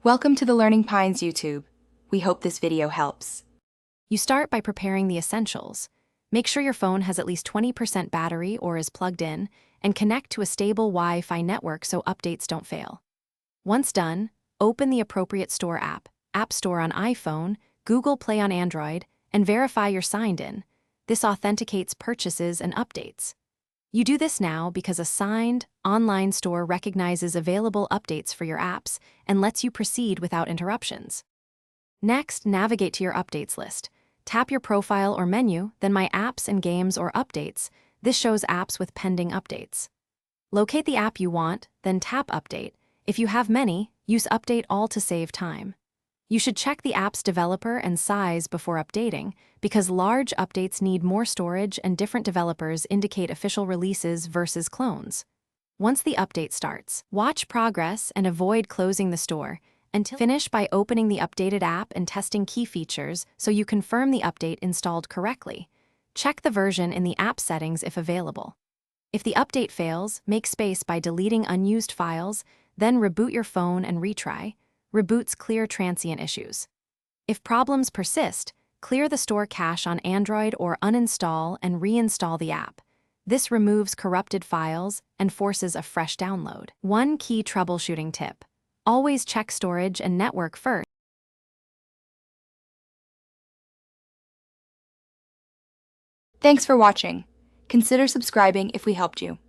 Welcome to the Learning Pines YouTube. We hope this video helps. You start by preparing the essentials. Make sure your phone has at least 20% battery or is plugged in, and connect to a stable Wi-Fi network so updates don't fail. Once done, open the appropriate store app, App Store on iPhone, Google Play on Android, and verify you're signed in. This authenticates purchases and updates. You do this now because a signed, online store recognizes available updates for your apps and lets you proceed without interruptions. Next, navigate to your updates list. Tap your profile or menu, then My Apps and Games or Updates. This shows apps with pending updates. Locate the app you want, then tap Update. If you have many, use Update All to save time. You should check the app's developer and size before updating, because large updates need more storage and different developers indicate official releases versus clones. Once the update starts, watch progress and avoid closing the store until finish by opening the updated app and testing key features so you confirm the update installed correctly. Check the version in the app settings if available. If the update fails, make space by deleting unused files, then reboot your phone and retry. Reboots clear transient issues. If problems persist, clear the store cache on Android or uninstall and reinstall the app. This removes corrupted files and forces a fresh download. One key troubleshooting tip: always check storage and network first. Thanks for watching. Consider subscribing if we helped you.